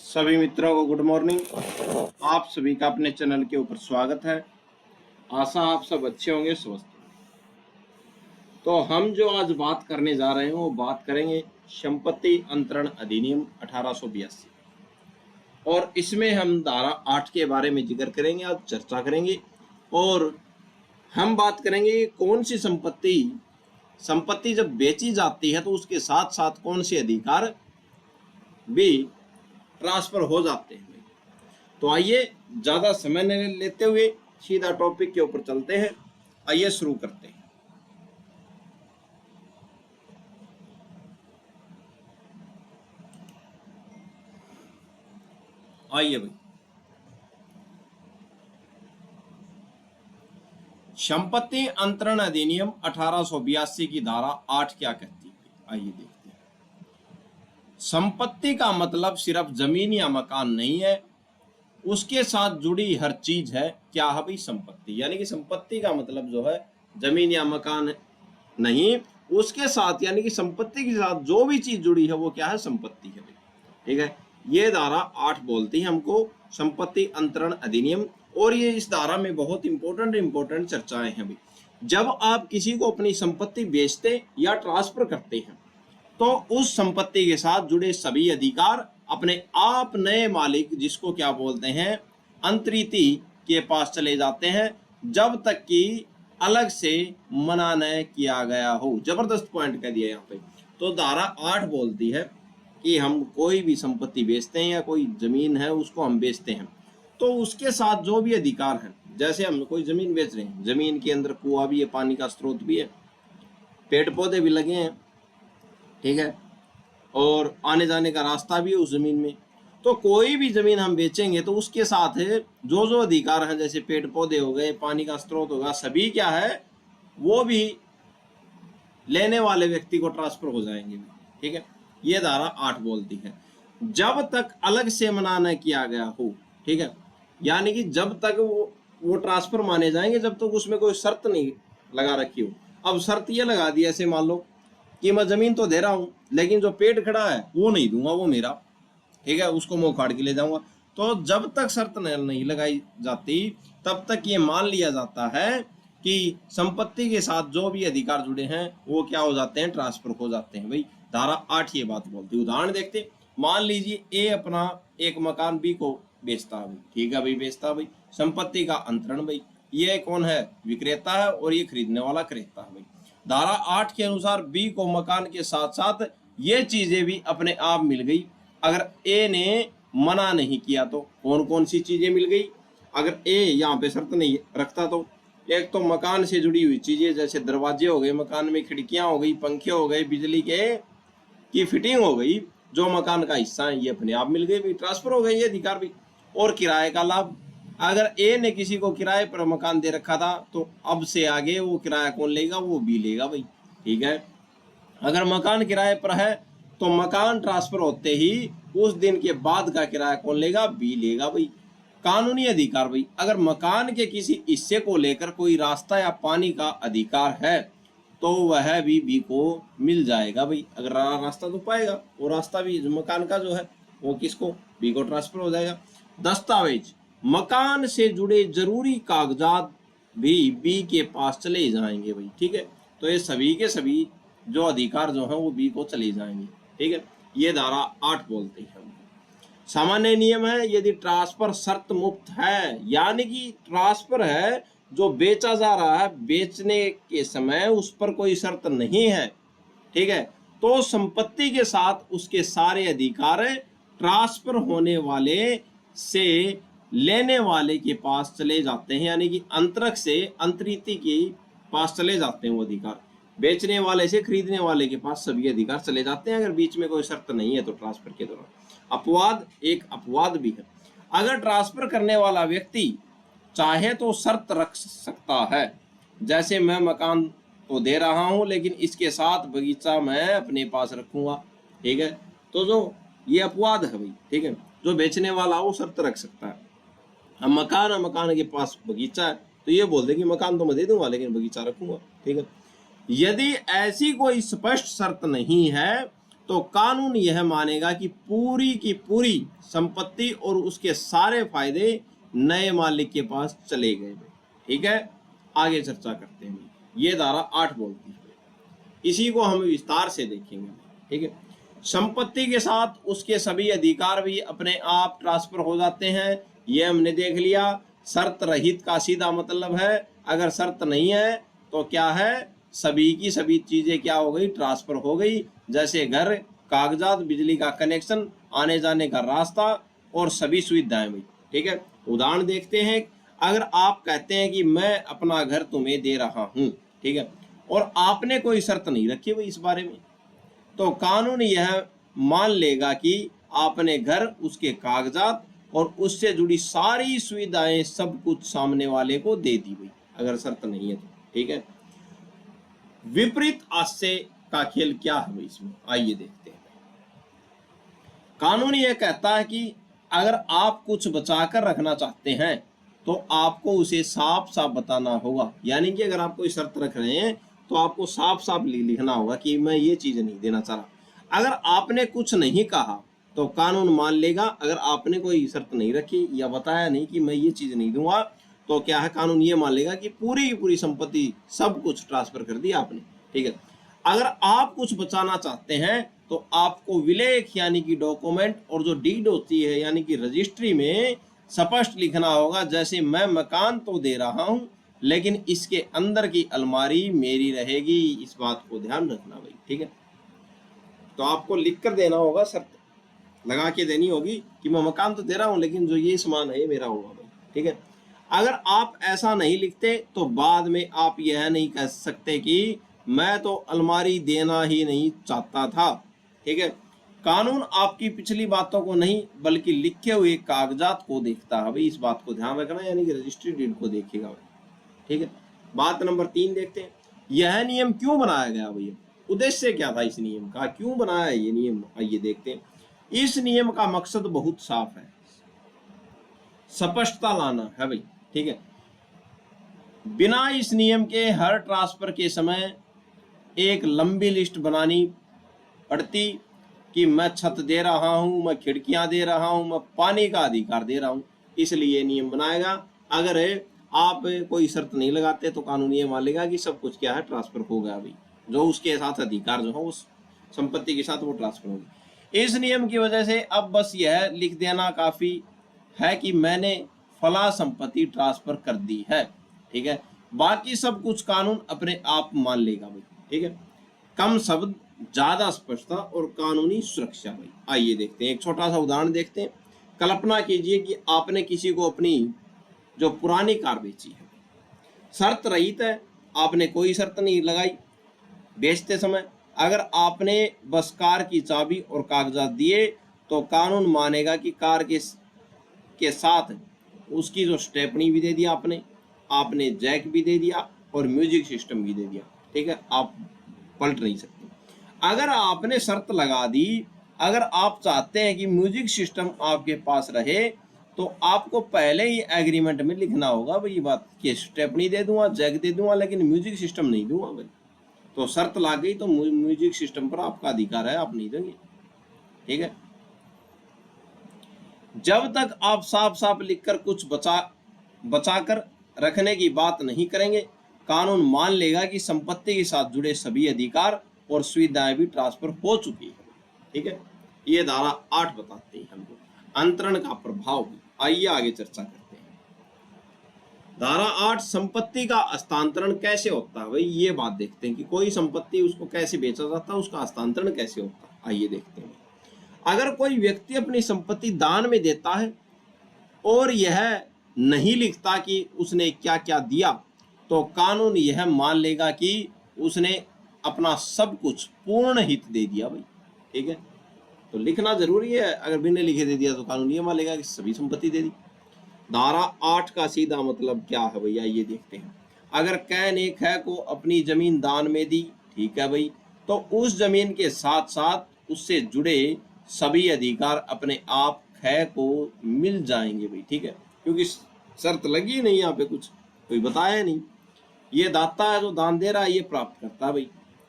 सभी मित्रों को गुड मॉर्निंग। आप सभी का अपने चैनल के ऊपर स्वागत है। आशा आप सब अच्छे होंगे, स्वस्थ। तो हम जो आज बात करने जा रहे हैं वो बात करेंगे संपत्ति अंतरण अधिनियम 1882 और इसमें हम धारा 8 के बारे में जिक्र करेंगे, आज चर्चा करेंगे। और हम बात करेंगे कौन सी संपत्ति जब बेची जाती है तो उसके साथ साथ कौन से अधिकार भी ट्रांसफर हो जाते हैं। तो आइए ज्यादा समय नहीं लेते हुए सीधा टॉपिक के ऊपर चलते हैं। आइए शुरू करते हैं। आइए भाई, संपत्ति अंतरण अधिनियम 1882 की धारा 8 क्या कहती है, आइए देखते हैं। संपत्ति का मतलब सिर्फ जमीन या मकान नहीं है, उसके साथ जुड़ी हर चीज है। क्या है भाई? संपत्ति। यानी कि संपत्ति का मतलब जो है जमीन या मकान नहीं, उसके साथ यानी कि संपत्ति के साथ जो भी चीज जुड़ी है वो क्या है? संपत्ति है भाई। ठीक है, ये धारा 8 बोलती है हमको संपत्ति अंतरण अधिनियम। और ये इस धारा में बहुत इंपॉर्टेंट चर्चाएं हैं भाई। जब आप किसी को अपनी संपत्ति बेचते या ट्रांसफर करते हैं तो उस संपत्ति के साथ जुड़े सभी अधिकार अपने आप नए मालिक, जिसको क्या बोलते हैं, अंतरीति के पास चले जाते हैं, जब तक कि अलग से मना न किया गया हो। जबरदस्त पॉइंट कह दिया यहाँ पे। तो धारा 8 बोलती है कि हम कोई भी संपत्ति बेचते हैं या कोई जमीन है उसको हम बेचते हैं तो उसके साथ जो भी अधिकार हैं, जैसे हम कोई जमीन बेच रहे हैं, जमीन के अंदर कुआं भी है, पानी का स्रोत भी है, पेड़ पौधे भी लगे हैं, ठीक है, और आने जाने का रास्ता भी है उस जमीन में। तो कोई भी जमीन हम बेचेंगे तो उसके साथ जो जो अधिकार हैं, जैसे पेड़ पौधे हो गए, पानी का स्रोत होगा, सभी क्या है वो भी लेने वाले व्यक्ति को ट्रांसफर हो जाएंगे। ठीक है, ये धारा 8 बोलती है जब तक अलग से मना न किया गया हो। ठीक है, यानी कि जब तक वो ट्रांसफर माने जाएंगे जब तक उसमें कोई शर्त नहीं लगा रखी हो। अब शर्त ये लगा दी, ऐसे मान लो कि मैं जमीन तो दे रहा हूं लेकिन जो पेड़ खड़ा है वो नहीं दूंगा, वो मेरा, ठीक है, उसको मुंह उखाड़ के ले जाऊंगा। तो जब तक शर्त नहीं लगाई जाती तब तक ये मान लिया जाता है कि संपत्ति के साथ जो भी अधिकार जुड़े हैं वो क्या हो जाते हैं? ट्रांसफर हो जाते हैं भाई। धारा 8 ये बात बोलती है। उदाहरण देखते, मान लीजिए ए अपना एक मकान बी को बेचता है भाई। ठीक है भाई, बेचता है भाई, संपत्ति का अंतरण भाई। ये कौन है? विक्रेता है और ये खरीदने वाला क्रेता है भाई। धारा 8 के अनुसार बी को मकान के साथ साथ ये चीजें भी अपने आप मिल गई अगर ए ने मना नहीं किया। तो कौन कौन सी चीजें मिल गई अगर ए यहाँ पे शर्त नहीं रखता? तो एक तो मकान से जुड़ी हुई चीजें, जैसे दरवाजे हो गए, मकान में खिड़कियां हो गई, पंखे हो गए, बिजली की फिटिंग हो गई, जो मकान का हिस्सा है ये अपने आप मिल गई भी, ट्रांसफर हो गए ये अधिकार भी। और किराए का लाभ, अगर ए ने किसी को किराए पर मकान दे रखा था तो अब से आगे वो किराया कौन लेगा? वो बी लेगा भाई। ठीक है, अगर मकान किराए पर है तो मकान ट्रांसफर होते ही उस दिन के बाद का किराया कौन लेगा? बी लेगा भाई। कानूनी अधिकार भाई, अगर मकान के किसी हिस्से को लेकर कोई रास्ता या पानी का अधिकार है तो वह भी बी को मिल जाएगा भाई। अगर रास्ता तो पाएगा, वो रास्ता भी मकान का जो है वो किसको? बी को ट्रांसफर हो जाएगा। दस्तावेज, मकान से जुड़े जरूरी कागजात भी बी के पास चले जाएंगे भाई। ठीक है, तो ये सभी के सभी जो अधिकार जो है वो बी को चले जाएंगे। ठीक है, ये धारा 8 बोलती है। सामान्य नियम है, यदि ट्रांसफर शर्त मुक्त है, यानी कि ट्रांसफर है जो बेचा जा रहा है, बेचने के समय उस पर कोई शर्त नहीं है, ठीक है, तो संपत्ति के साथ उसके सारे अधिकार ट्रांसफर होने वाले से लेने वाले के पास चले जाते हैं। यानी कि अंतरक से अंतरीति के पास चले जाते हैं वो अधिकार। बेचने वाले से खरीदने वाले के पास सभी अधिकार चले जाते हैं अगर बीच में कोई शर्त नहीं है तो ट्रांसफर के दौरान। अपवाद, एक अपवाद भी है, अगर ट्रांसफर करने वाला व्यक्ति चाहे तो शर्त रख सकता है, जैसे मैं मकान तो दे रहा हूं लेकिन इसके साथ बगीचा मैं अपने पास रखूंगा। ठीक है, तो जो ये अपवाद है भाई, ठीक है, जो बेचने वाला वो शर्त रख सकता है। अब मकान है, मकान के पास बगीचा है तो ये बोल दे कि मकान तो मैं दे दूंगा लेकिन बगीचा रखूंगा। ठीक है, यदि ऐसी कोई स्पष्ट शर्त नहीं है तो कानून यह मानेगा कि पूरी की पूरी संपत्ति और उसके सारे फायदे नए मालिक के पास चले गए। ठीक है, आगे चर्चा करते हैं। ये धारा 8 बोलती है, इसी को हम विस्तार से देखेंगे। ठीक है, संपत्ति के साथ उसके सभी अधिकार भी अपने आप ट्रांसफर हो जाते हैं, ये हमने देख लिया। शर्त रहित का सीधा मतलब है, अगर शर्त नहीं है तो क्या है, सभी की सभी चीजें क्या हो गई, ट्रांसफर हो गई। जैसे घर, कागजात, बिजली का कनेक्शन, आने जाने का रास्ता और सभी सुविधाएं भी। ठीक है, उदाहरण देखते हैं। अगर आप कहते हैं कि मैं अपना घर तुम्हें दे रहा हूं, ठीक है, और आपने कोई शर्त नहीं रखी हुई इस बारे में, तो कानून यह मान लेगा कि आपने घर, उसके कागजात और उससे जुड़ी सारी सुविधाएं सब कुछ सामने वाले को दे दी हुई, अगर शर्त नहीं है तो। ठीक है, विपरीत आशय का खेल क्या है इसमें, आइए देखते हैं। कानून यह कहता है कि अगर आप कुछ बचाकर रखना चाहते हैं तो आपको उसे साफ साफ बताना होगा। यानी कि अगर आप कोई शर्त रख रहे हैं तो आपको साफ साफ लिखना होगा कि मैं ये चीज नहीं देना चाह रहा। अगर आपने कुछ नहीं कहा तो कानून मान लेगा, अगर आपने कोई शर्त नहीं रखी या बताया नहीं कि मैं ये चीज नहीं दूंगा, तो क्या है, कानून ये मान लेगा कि पूरी की पूरी संपत्ति सब कुछ ट्रांसफर कर दी आपने। ठीक है, अगर आप कुछ बचाना चाहते हैं तो आपको विलेख यानी कि डॉक्यूमेंट और जो डीड होती है यानी कि रजिस्ट्री में स्पष्ट लिखना होगा, जैसे मैं मकान तो दे रहा हूं लेकिन इसके अंदर की अलमारी मेरी रहेगी, इस बात को ध्यान रखना भाई। ठीक है, तो आपको लिख कर देना होगा, शर्त लगा के देनी होगी कि मैं मकान तो दे रहा हूं लेकिन जो ये सामान है ये मेरा होगा भाई। ठीक है, अगर आप ऐसा नहीं लिखते तो बाद में आप यह नहीं कह सकते कि मैं तो अलमारी देना ही नहीं चाहता था। ठीक है, कानून आपकी पिछली बातों को नहीं बल्कि लिखे हुए कागजात को देखता है भाई, इस बात को ध्यान रखना, यानी कि रजिस्ट्री डीड को देखेगा भाई। ठीक है, बात नंबर 3 देखते हैं। यह नियम क्यों बनाया गया भैया, उद्देश्य क्या था इस नियम का, क्यों बनाया ये नियम, आइए देखते हैं। इस नियम का मकसद बहुत साफ है, स्पष्टता लाना है भाई। ठीक है, बिना इस नियम के हर ट्रांसफर के समय एक लंबी लिस्ट बनानी पड़ती कि मैं छत दे रहा हूं, मैं खिड़कियां दे रहा हूं, मैं पानी का अधिकार दे रहा हूं, इसलिए नियम बनाएगा। अगर आप कोई शर्त नहीं लगाते तो कानून ये मान लेगा कि सब कुछ क्या है, ट्रांसफर हो गया भाई, जो उसके साथ अधिकार जो है उस संपत्ति के साथ वो ट्रांसफर होगी। इस नियम की वजह से अब बस यह लिख देना काफी है कि मैंने फला संपत्ति ट्रांसफर कर दी है। ठीक है, बाकी सब कुछ कानून अपने आप मान लेगा भाई। ठीक है, कम शब्द, ज्यादा स्पष्टता और कानूनी सुरक्षा भाई। आइए देखते हैं, एक छोटा सा उदाहरण देखते हैं। कल्पना कीजिए कि आपने किसी को अपनी जो पुरानी कार बेची है, शर्त रहित है, आपने कोई शर्त नहीं लगाई बेचते समय। अगर आपने बस कार की चाबी और कागजात दिए तो कानून मानेगा कि कार के साथ उसकी जो स्टेपनी भी दे दिया आपने जैक भी दे दिया और म्यूजिक सिस्टम भी दे दिया। ठीक है, आप पलट नहीं सकते। अगर आपने शर्त लगा दी, अगर आप चाहते हैं कि म्यूजिक सिस्टम आपके पास रहे तो आपको पहले ही एग्रीमेंट में लिखना होगा भाई ये बात कि स्टेपनी दे दूंगा, जैक दे दूंगा, लेकिन म्यूजिक सिस्टम नहीं दूंगा भाई। तो शर्त लाग गई तो म्यूजिक सिस्टम पर आपका अधिकार है, आप नहीं देंगे। ठीक है, जब तक आप साफ साफ लिखकर कुछ बचाकर रखने की बात नहीं करेंगे, कानून मान लेगा कि संपत्ति के साथ जुड़े सभी अधिकार और सुविधाएं भी ट्रांसफर हो चुकी है। ठीक है, ये धारा 8 बताते हैं हमको अंतरण का प्रभाव भी। आइए आगे चर्चा करते हैं। धारा 8 संपत्ति का हस्तांतरण कैसे होता है भाई, ये बात देखते हैं कि कोई संपत्ति उसको कैसे बेचा जाता है, उसका हस्तांतरण कैसे होता है। आइए देखते हैं। अगर कोई व्यक्ति अपनी संपत्ति दान में देता है और यह नहीं लिखता कि उसने क्या क्या दिया, तो कानून यह मान लेगा कि उसने अपना सब कुछ पूर्ण हित दे दिया भाई। ठीक है, तो लिखना जरूरी है, अगर बिना लिखे दे दिया तो कानून ये मान लेगा कि सभी संपत्ति दे दी। धारा 8 का सीधा मतलब क्या है भैया, ये देखते हैं। अगर कैन ए खै को अपनी जमीन दान में दी, ठीक है भाई, तो उस जमीन के साथ साथ उससे जुड़े सभी अधिकार अपने आप खै को मिल जाएंगे भाई। ठीक है, क्योंकि शर्त लगी नहीं, यहाँ पे कुछ कोई बताया नहीं। ये दाता है जो दान दे रहा है, ये प्राप्त करता है भाई।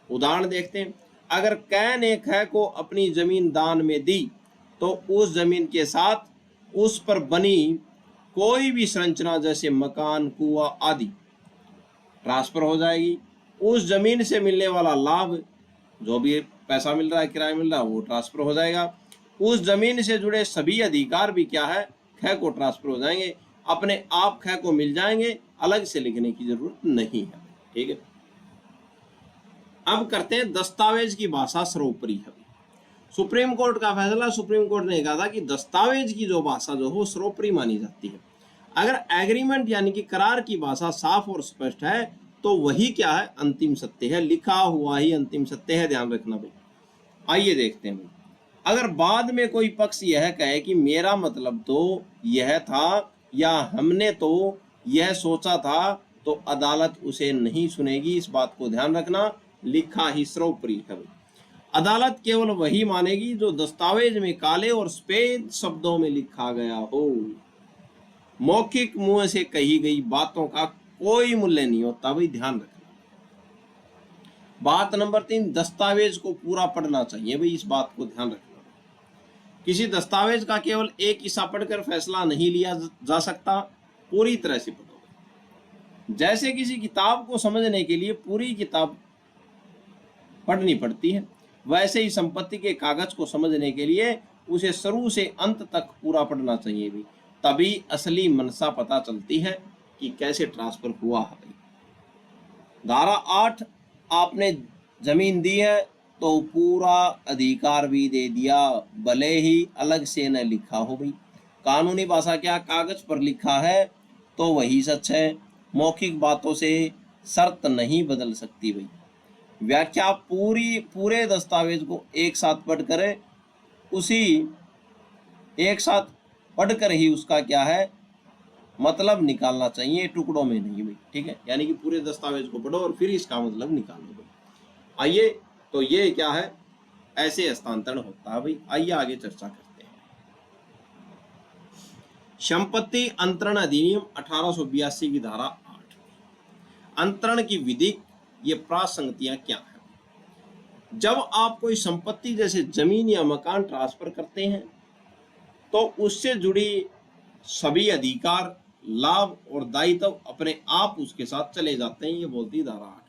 उदाहरण देखते हैं। अगर कै ने ख को अपनी जमीन दान में दी तो उस जमीन के साथ उस पर बनी कोई भी संरचना जैसे मकान, कुआं आदि ट्रांसफर हो जाएगी। उस जमीन से मिलने वाला लाभ, जो भी पैसा मिल रहा है, किराया मिल रहा है, वो ट्रांसफर हो जाएगा। उस जमीन से जुड़े सभी अधिकार भी क्या है, ख को ट्रांसफर हो जाएंगे, अपने आप ख को मिल जाएंगे, अलग से लिखने की जरूरत नहीं है। ठीक है, अब करते हैं दस्तावेज की भाषा सर्वोपरि है। सुप्रीम कोर्ट का फैसला, सुप्रीम कोर्ट ने कहा था कि दस्तावेज की जो भाषा जो हो सर्वोपरि मानी जाती है। अगर एग्रीमेंट यानी कि करार की भाषा साफ और स्पष्ट है तो वही क्या है, अंतिम सत्य है, लिखा हुआ ही अंतिम सत्य है, ध्यान रखना भाई। आइए देखते हैं भाई, अगर बाद में कोई पक्ष यह कहे कि मेरा मतलब तो यह था या हमने तो यह सोचा था, तो अदालत उसे नहीं सुनेगी। इस बात को ध्यान रखना, लिखा ही सर्वोपरि है। अदालत केवल वही मानेगी जो दस्तावेज में काले और सफेद शब्दों में लिखा गया हो। मौखिक मुंह से कही गई बातों का कोई मूल्य नहीं होता भाई, ध्यान रखना। बात नंबर 3, दस्तावेज को पूरा पढ़ना चाहिए भाई, इस बात को ध्यान रखना। किसी दस्तावेज का केवल एक हिस्सा पढ़कर फैसला नहीं लिया जा सकता, पूरी तरह से पढ़ो। जैसे किसी किताब को समझने के लिए पूरी किताब पढ़नी पड़ती है, वैसे ही संपत्ति के कागज को समझने के लिए उसे शुरू से अंत तक पूरा पढ़ना चाहिए भी, तभी असली मनसा पता चलती है कि कैसे ट्रांसफर हुआ है। धारा 8, आपने जमीन दी है तो पूरा अधिकार भी दे दिया, भले ही अलग से न लिखा हो भाई। कानूनी भाषा क्या, कागज पर लिखा है तो वही सच है, मौखिक बातों से शर्त नहीं बदल सकती भाई। व्याख्या पूरे दस्तावेज को एक साथ पढ़कर ही उसका क्या है, मतलब निकालना चाहिए, टुकड़ों में नहीं भाई। ठीक है, यानी कि पूरे दस्तावेज को पढ़ो और फिर इसका मतलब निकालो भाई। आइए, तो ये क्या है, ऐसे हस्तांतरण होता है भाई। आइए आगे चर्चा करते हैं। संपत्ति अंतरण अधिनियम 1882 की धारा 8, अंतरण की विधि, ये प्रासंगतियां क्या है। जब आप कोई संपत्ति जैसे जमीन या मकान ट्रांसफर करते हैं तो उससे जुड़ी सभी अधिकार, लाभ और दायित्व अपने आप उसके साथ चले जाते हैं, ये बोलती धारा 8।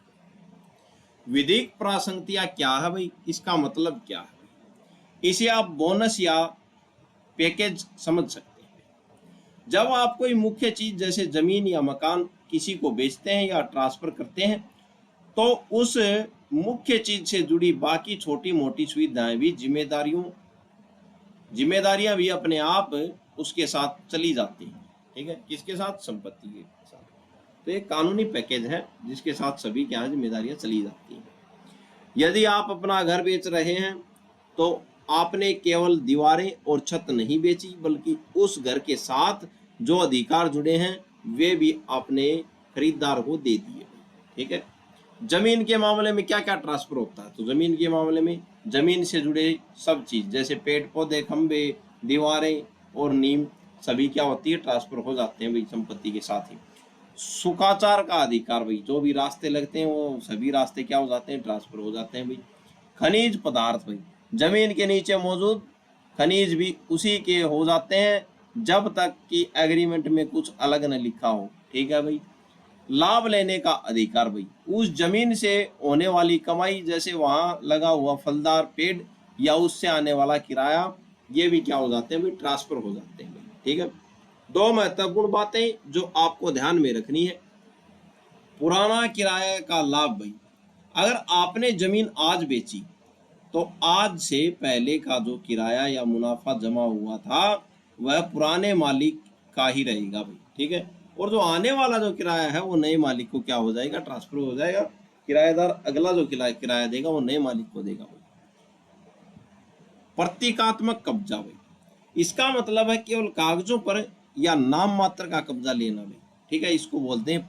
विधिक प्रासंगतियां क्या है भाई, इसका मतलब क्या है, इसे आप बोनस या पैकेज समझ सकते हैं। जब आप कोई मुख्य चीज जैसे जमीन या मकान किसी को बेचते हैं या ट्रांसफर करते हैं तो उस मुख्य चीज से जुड़ी बाकी छोटी मोटी सुविधाएं भी, जिम्मेदारियां भी अपने आप उसके साथ चली जाती हैं। ठीक है, किसके साथ, संपत्ति के साथ। तो एक कानूनी पैकेज है जिसके साथ सभी क्या जिम्मेदारियां चली जाती हैं। यदि आप अपना घर बेच रहे हैं तो आपने केवल दीवारें और छत नहीं बेची, बल्कि उस घर के साथ जो अधिकार जुड़े हैं वे भी आपने खरीदार को दे दिए। ठीक है, जमीन के मामले में क्या क्या ट्रांसफर होता है, तो जमीन के मामले में जमीन से जुड़े सब चीज जैसे पेड़ पौधे, खंबे, दीवारें और नींव, सभी क्या होती है, ट्रांसफर हो जाते हैं भाई संपत्ति के साथ ही। सुखाचार का अधिकार भाई, जो भी रास्ते लगते हैं वो सभी रास्ते क्या हो जाते हैं, ट्रांसफर हो जाते हैं भाई। खनिज पदार्थ भाई, जमीन के नीचे मौजूद खनिज भी उसी के हो जाते हैं जब तक कि एग्रीमेंट में कुछ अलग न लिखा हो। ठीक है भाई। लाभ लेने का अधिकार भाई, उस जमीन से होने वाली कमाई जैसे वहां लगा हुआ फलदार पेड़ या उससे आने वाला किराया, ये भी क्या हो जाते हैं भाई, ट्रांसफर हो जाते हैं भाई। ठीक है, दो महत्वपूर्ण बातें जो आपको ध्यान में रखनी है। पुराना किराया का लाभ भाई, अगर आपने जमीन आज बेची तो आज से पहले का जो किराया या मुनाफा जमा हुआ था वह पुराने मालिक का ही रहेगा भाई। ठीक है, और जो आने वाला जो किराया है वो नए मालिक को क्या हो जाएगा, ट्रांसफर हो जाएगा। किराएदार अगला जो किराया देगा वो नए मालिक को देगा भाई। प्रतीकात्मक कब्जा भाई, इसका मतलब है केवल कागजों पर या नाम मात्र का कब्जा लेना भाई। ठीक है, इसको बोलते हैं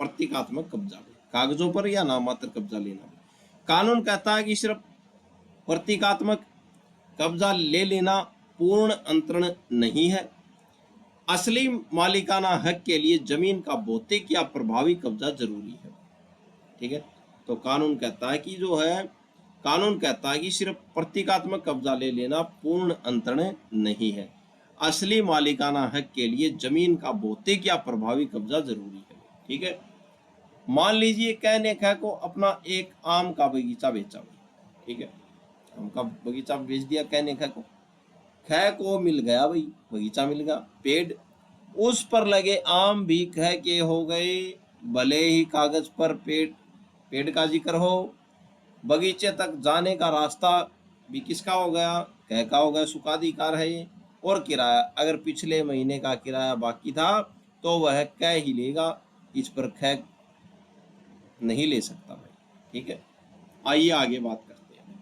प्रतीकात्मक कब्जा भाई, कागजों पर या नाम मात्र कब्जा लेना भाई। कानून कहता है कि सिर्फ प्रतीकात्मक कब्जा ले लेना पूर्ण अंतरण नहीं है। असली मालिकाना हक के लिए जमीन का भौतिक या प्रभावी कब्जा जरूरी है। ठीक है, तो कानून कहता है कि जो है कानून कहता है कि सिर्फ प्रतीकात्मक कब्जा ले लेना पूर्ण अंतरण नहीं है, असली मालिकाना हक के लिए जमीन का भौतिक या प्रभावी कब्जा जरूरी है। ठीक है, मान लीजिए कै ने ख को अपना एक आम का बगीचा बेचा। ठीक है, आम का बगीचा बेच दिया कै ने ख को मिल गया भाई, बगीचा मिल गया, पेड़, उस पर लगे आम भी ख के हो गए, भले ही कागज पर पेड़ का जिक्र हो, बगीचे तक जाने का रास्ता भी किसका हो गया, ख का हो गया, सुखाधिकार है ये। और किराया, अगर पिछले महीने का किराया बाकी था तो वह क ही लेगा, इस पर ख नहीं ले सकता भाई। ठीक है, आइए आगे बात करते हैं।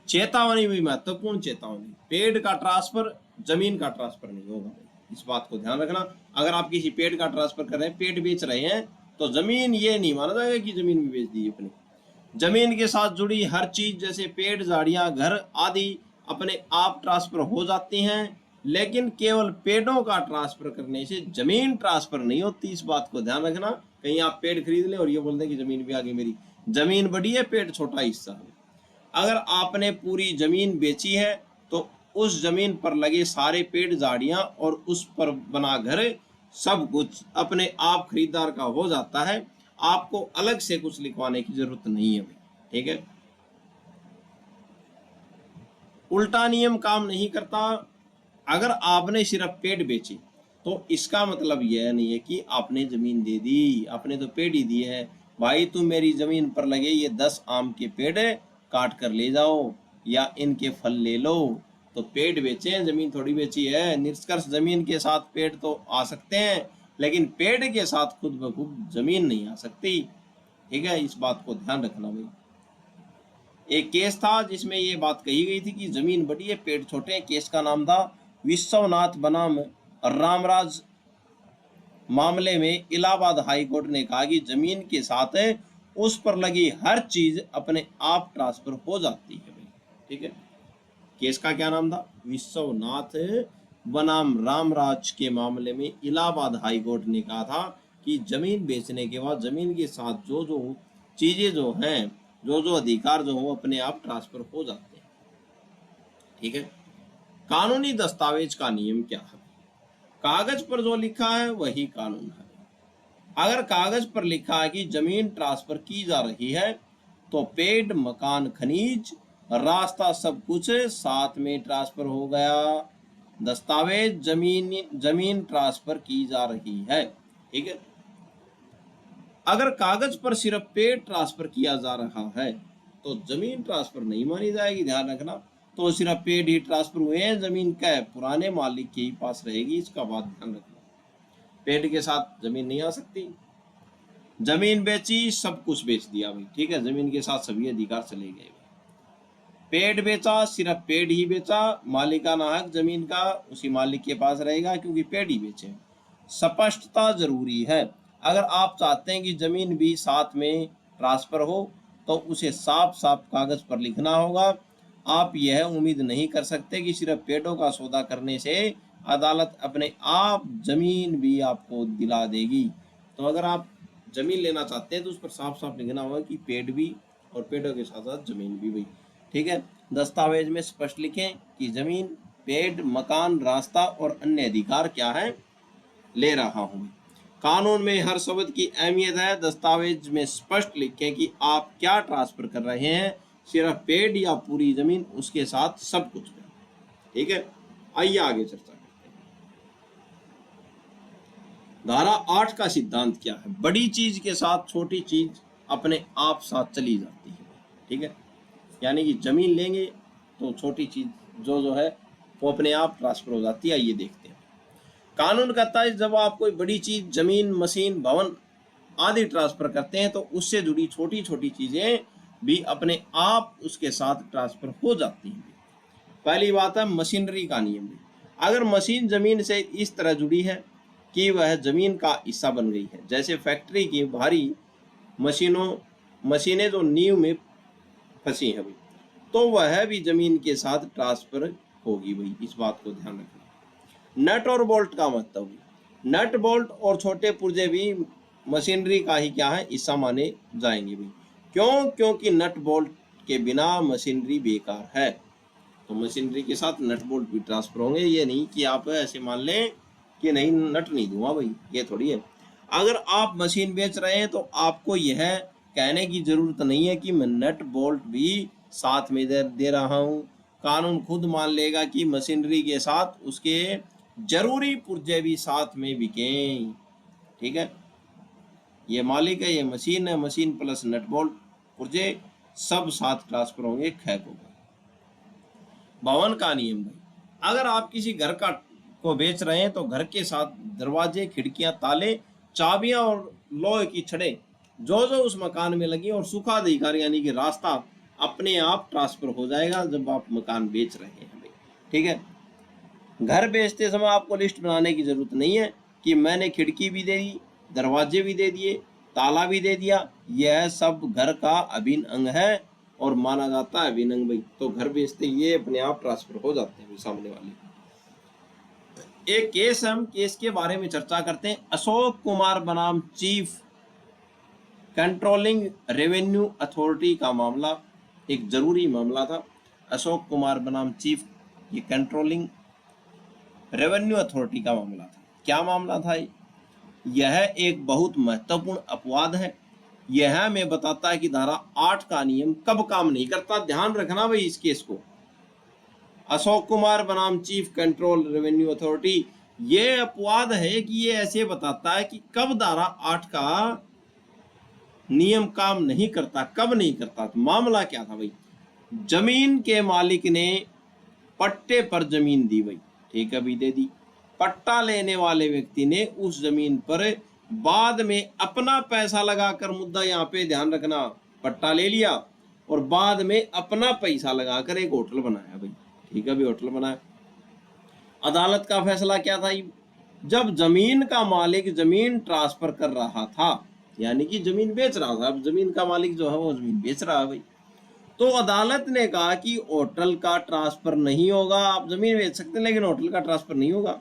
चेतावनी भी महत्वपूर्ण चेतावनी, पेड़ का ट्रांसफर जमीन का ट्रांसफर नहीं होगा, इस बात को ध्यान रखना। अगर आप किसी पेड़ का ट्रांसफर कर रहे हैं, पेड़ बेच रहे हैं, तो जमीन ये नहीं माना जाएगा कि जमीन भी बेच दी अपनी। जमीन के साथ जुड़ी हर चीज जैसे पेड़, झाड़ियां, घर आदि अपने आप ट्रांसफर हो जाती हैं, लेकिन केवल पेड़ों का ट्रांसफर करने से जमीन ट्रांसफर नहीं होती, इस बात को ध्यान रखना। कहीं आप पेड़ खरीद लें और ये बोल दें कि जमीन भी आ गई मेरी, जमीन बड़ी है, पेड़ छोटा हिस्सा है। अगर आपने पूरी जमीन बेची है तो उस जमीन पर लगे सारे पेड़, झाड़ियां और उस पर बना घर, सब कुछ अपने आप खरीदार का हो जाता है, आपको अलग से कुछ लिखवाने की जरूरत नहीं है भाई। ठीक है, उल्टा नियम काम नहीं करता। अगर आपने सिर्फ पेड़ बेची तो इसका मतलब यह नहीं है कि आपने जमीन दे दी, आपने तो पेड़ ही दिए है। भाई तुम मेरी जमीन पर लगे ये 10 आम के पेड़ काट कर ले जाओ या इनके फल ले लो, तो पेड़ बेचे हैं, जमीन थोड़ी बेची है। निष्कर्ष, जमीन के साथ पेड़ तो आ सकते हैं, लेकिन पेड़ के साथ खुद ब खुद जमीन नहीं आ सकती। ठीक है, इस बात को ध्यान रखना भाई। एक केस था जिसमें ये बात कही गई थी कि जमीन बड़ी है, पेड़ छोटे हैं। केस का नाम था विश्वनाथ बनाम रामराज। मामले में इलाहाबाद हाई कोर्ट ने कहा कि जमीन के साथ उस पर लगी हर चीज अपने आप ट्रांसफर हो जाती है भाई। ठीक है, केस का क्या नाम था, विश्वनाथ बनाम रामराज के मामले में इलाहाबाद हाई कोर्ट ने कहा था कि जमीन बेचने के बाद जमीन के साथ जो जो चीजें जो हैं, जो जो अधिकार जो हो अपने आप ट्रांसफर हो जाते हैं। ठीक है, कानूनी दस्तावेज का नियम क्या है, कागज पर जो लिखा है वही कानून है। अगर कागज पर लिखा है कि जमीन ट्रांसफर की जा रही है तो पेड़, मकान, खनिज, रास्ता, सब कुछ साथ में ट्रांसफर हो गया। दस्तावेज जमीन ट्रांसफर की जा रही है। ठीक है, अगर कागज पर सिर्फ पेड़ ट्रांसफर किया जा रहा है तो जमीन ट्रांसफर नहीं मानी जाएगी, ध्यान रखना। तो सिर्फ पेड़ ही ट्रांसफर हुए हैं, जमीन क्या पुराने मालिक के ही पास रहेगी, इसका बात ध्यान रखना। पेड़ के साथ जमीन नहीं आ सकती। जमीन बेची, सब कुछ बेच दिया भाई। ठीक है, जमीन के साथ सभी अधिकार चले गए। पेड़ बेचा, सिर्फ पेड़ ही बेचा, मालिकाना हक जमीन का उसी मालिक के पास रहेगा क्योंकि पेड़ ही बेचे। स्पष्टता जरूरी है। अगर आप चाहते हैं कि जमीन भी साथ में ट्रांसफर हो तो उसे साफ साफ कागज पर लिखना होगा। आप यह उम्मीद नहीं कर सकते कि सिर्फ पेड़ों का सौदा करने से अदालत अपने आप जमीन भी आपको दिला देगी। तो अगर आप जमीन लेना चाहते हैं तो उस पर साफ साफ लिखना होगा कि पेड़ भी और पेड़ों के साथ साथ जमीन भी भाई। ठीक है, दस्तावेज में स्पष्ट लिखें कि जमीन, पेड़, मकान, रास्ता और अन्य अधिकार क्या है ले रहा हूं। कानून में हर शब्द की अहमियत है। दस्तावेज में स्पष्ट लिखें कि आप क्या ट्रांसफर कर रहे हैं, सिर्फ पेड़ या पूरी जमीन, उसके साथ सब कुछ। ठीक है, आइए आगे चर्चा करते हैं। धारा 8 का सिद्धांत क्या है, बड़ी चीज के साथ छोटी चीज अपने आप साथ चली जाती है। ठीक है, यानी कि जमीन लेंगे तो छोटी चीज जो है वो अपने आप ट्रांसफर हो जाती है। ये देखते हैं। कानून कहता है जब आप कोई बड़ी चीज, जमीन, मशीन, भवन आदि ट्रांसफर करते हैं तो उससे जुड़ी छोटी छोटी चीजें भी अपने आप उसके साथ ट्रांसफर हो जाती हैं। पहली बात है मशीनरी का नियम। अगर मशीन जमीन से इस तरह जुड़ी है कि वह जमीन का हिस्सा बन गई है, जैसे फैक्ट्री की भारी मशीनें जो नींव में फंसी है भाई, तो वह भी जमीन के साथ ट्रांसफर होगी भाई, इस बात को ध्यान रखना। नट और बोल्ट का मतलब, नट, बोल्ट और छोटे पुर्जे भी मशीनरी का ही क्या है, हिस्सा माने जाएंगे भाई। क्यों? क्योंकि नट बोल्ट के बिना मशीनरी बेकार है। तो मशीनरी के साथ नट बोल्ट भी ट्रांसफर होंगे। ये नहीं कि आप ऐसे मान लें कि नहीं नट नहीं दूंगा भाई, ये थोड़ी है। अगर आप मशीन बेच रहे हैं तो आपको यह कहने की जरूरत नहीं है कि मैं नट बोल्ट भी साथ में दे रहा हूं। कानून खुद मान लेगा कि मशीनरी के साथ उसके जरूरी पुर्जे भी साथ में बिकें। ठीक है, ये मालिक है, ये मशीन है, मशीन प्लस नट बोल्ट पुर्जे सब साथ ट्रांसफर होंगे। खै को भवन का नियम भाई, अगर आप किसी घर का को बेच रहे हैं तो घर के साथ दरवाजे, खिड़कियां, ताले, चाबियां और लोहे की छड़ें जो जो उस मकान में लगी और सुखाधिकार यानी कि रास्ता अपने आप ट्रांसफर हो जाएगा जब आप मकान बेच रहे हैं भाई। ठीक है, घर बेचते समय आपको लिस्ट बनाने की जरूरत नहीं है कि मैंने खिड़की भी दे दी, दरवाजे भी दे दिए, ताला भी दे दिया। यह सब घर का अभिन्न अंग है और माना जाता है अभिन्न अंग भाई। तो घर बेचते ये अपने आप ट्रांसफर हो जाते हैं सामने वाले। एक केस, हम केस के बारे में चर्चा करते हैं। अशोक कुमार बनाम चीफ कंट्रोलिंग रेवेन्यू अथॉरिटी का मामला, एक जरूरी मामला था। अशोक कुमार बनाम चीफ ये कंट्रोलिंग रेवेन्यू अथॉरिटी का मामला था। क्या मामला था? यह एक बहुत महत्वपूर्ण अपवाद है। यह हमें बताता है कि धारा 8 का नियम कब काम नहीं करता। ध्यान रखना भाई इस केस को। अशोक कुमार बनाम चीफ कंट्रोल रेवेन्यू अथॉरिटी, ये अपवाद है कि ये ऐसे बताता है कि कब धारा 8 का नियम काम नहीं करता, कब नहीं करता। तो मामला क्या था भाई? जमीन के मालिक ने पट्टे पर जमीन दी भाई, ठीक है भी दे दी। पट्टा लेने वाले व्यक्ति ने उस जमीन पर बाद में अपना पैसा लगाकर, मुद्दा यहाँ पे ध्यान रखना, पट्टा ले लिया और बाद में अपना पैसा लगाकर एक होटल बनाया भाई। ठीक है भी, होटल बनाया। अदालत का फैसला क्या था? जब जमीन का मालिक जमीन ट्रांसफर कर रहा था, यानी कि जमीन बेच रहा था, अब जमीन का मालिक जो है वो जमीन बेच रहा है भाई, तो अदालत ने कहा कि होटल का ट्रांसफर नहीं होगा। आप जमीन बेच सकते हैं लेकिन होटल का ट्रांसफर नहीं होगा।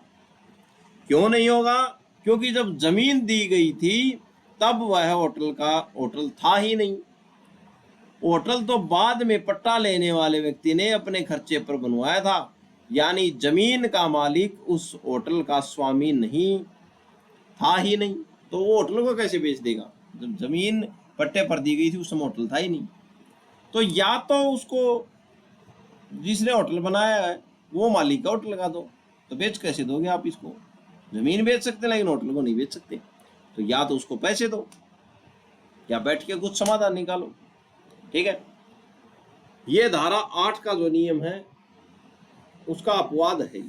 क्यों नहीं होगा? क्योंकि जब जमीन दी गई थी तब वह होटल था ही नहीं। होटल तो बाद में पट्टा लेने वाले व्यक्ति ने अपने खर्चे पर बनवाया था, यानी जमीन का मालिक उस होटल का स्वामी नहीं था ही नहीं। तो वो होटल को कैसे बेच देगा जब जमीन पट्टे पर दी गई थी, उस समय होटल था ही नहीं। तो या तो उसको जिसने होटल बनाया है वो मालिक का होटल लगा दो। तो बेच कैसे दोगे आप इसको? जमीन बेच सकते लेकिन होटल को नहीं बेच सकते। तो या तो उसको पैसे दो या बैठ के कुछ समाधान निकालो। ठीक है, ये धारा 8 का जो नियम है उसका अपवाद है।